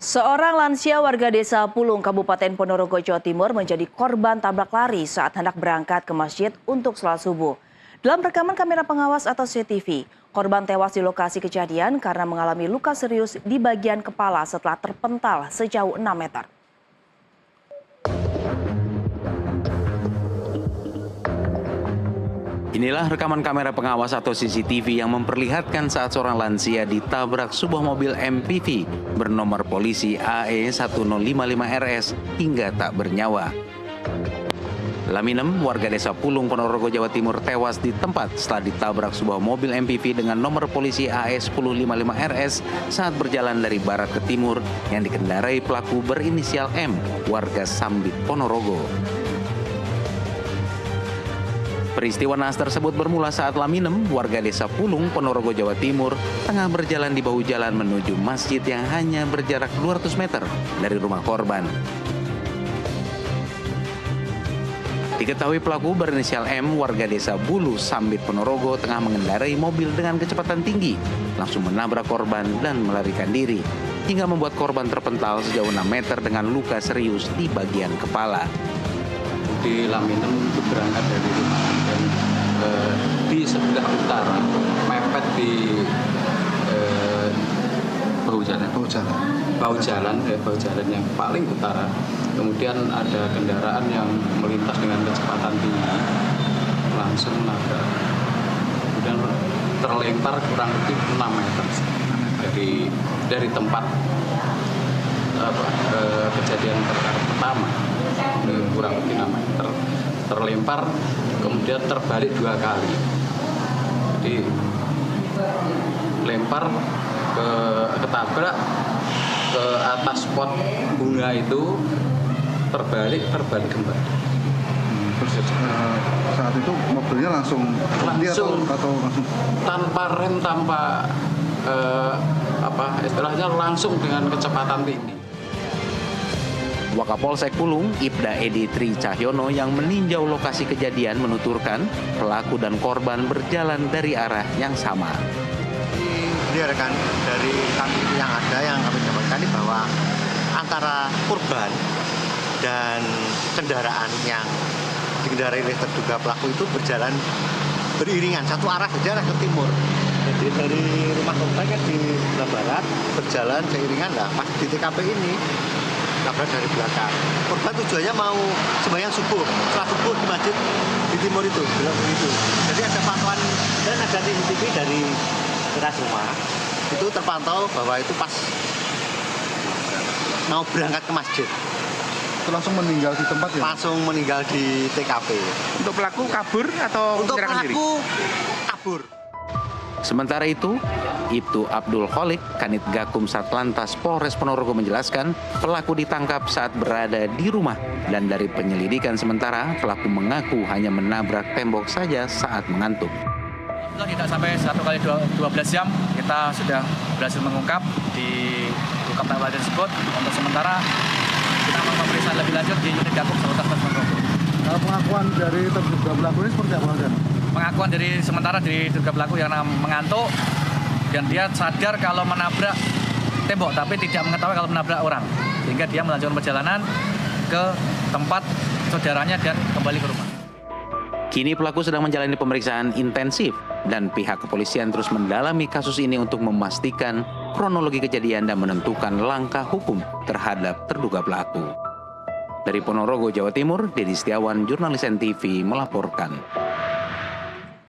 Seorang lansia warga desa Pulung, Kabupaten Ponorogo, Jawa Timur menjadi korban tabrak lari saat hendak berangkat ke masjid untuk sholat subuh. Dalam rekaman kamera pengawas atau CCTV, korban tewas di lokasi kejadian karena mengalami luka serius di bagian kepala setelah terpental sejauh 6 meter. Inilah rekaman kamera pengawas atau CCTV yang memperlihatkan saat seorang lansia ditabrak sebuah mobil MPV bernomor polisi AE1055RS hingga tak bernyawa. Laminem, warga desa Pulung, Ponorogo, Jawa Timur, tewas di tempat setelah ditabrak sebuah mobil MPV dengan nomor polisi AE1055RS saat berjalan dari barat ke timur yang dikendarai pelaku berinisial M, warga Sambit, Ponorogo. Peristiwa naas tersebut bermula saat Laminem, warga desa Pulung, Ponorogo, Jawa Timur, tengah berjalan di bahu jalan menuju masjid yang hanya berjarak 200 meter dari rumah korban. Diketahui pelaku berinisial M, warga desa Bulu, Sambit, Ponorogo, tengah mengendarai mobil dengan kecepatan tinggi, langsung menabrak korban dan melarikan diri, hingga membuat korban terpental sejauh 6 meter dengan luka serius di bagian kepala. Di Laminem itu berangkat dari rumah dan di sebelah utara mepet di bahu jalan yang paling utara. Kemudian ada kendaraan yang melintas dengan kecepatan tinggi langsung menabrak, kemudian terlempar kurang lebih 6 meter dari tempat kejadian pertama, kurang lebih 6 meter terlempar, kemudian terbalik 2 kali. Jadi lempar ketabrak ke atas pot bunga itu, terbalik kembali. Terus saat itu mobilnya langsung atau langsung tanpa rem, tanpa istilahnya langsung dengan kecepatan tinggi. Wakapolsek Pulung, Ibda Edi Tri Cahyono yang meninjau lokasi kejadian menuturkan pelaku dan korban berjalan dari arah yang sama. Berdasarkan dari yang ada yang kami dapatkan bahwa antara korban dan kendaraan yang dikendarai oleh terduga pelaku itu berjalan beriringan, satu arah saja ke timur. Jadi dari rumah korban kan di sebelah barat berjalan seiringan lah, pas di TKP ini tabrak dari belakang. Korban tujuannya mau sembahyang subuh, setelah subuh di masjid di timur itu, bilang begitu. Jadi ada pantauan dan ada CCTV dari teras rumah, itu terpantau bahwa itu pas mau berangkat ke masjid. itu langsung meninggal di tempat ya? Langsung meninggal di TKP. Untuk pelaku kabur atau untuk menyerahkan diri? Pelaku kabur. Sementara itu, Ibtu Abdul Kholik, Kanit Gakum Satlantas Polres Ponorogo menjelaskan pelaku ditangkap saat berada di rumah dan dari penyelidikan sementara pelaku mengaku hanya menabrak tembok saja saat mengantuk. Tidak sampai 1x12 jam kita sudah berhasil mengungkap di kapal tersebut. Untuk sementara kita pemeriksaan lebih lanjut di unit Gakum Satlantas Polres Ponorogo. Kalau pengakuan dari terduga pelaku ini seperti apa, Dan? Pengakuan dari sementara dari terduga pelaku yang mengantuk dan dia sadar kalau menabrak tembok tapi tidak mengetahui kalau menabrak orang, sehingga dia melanjutkan perjalanan ke tempat saudaranya dan kembali ke rumah. Kini pelaku sedang menjalani pemeriksaan intensif dan pihak kepolisian terus mendalami kasus ini untuk memastikan kronologi kejadian dan menentukan langkah hukum terhadap terduga pelaku. Dari Ponorogo, Jawa Timur, Dedi Setiawan, jurnalis NTV melaporkan.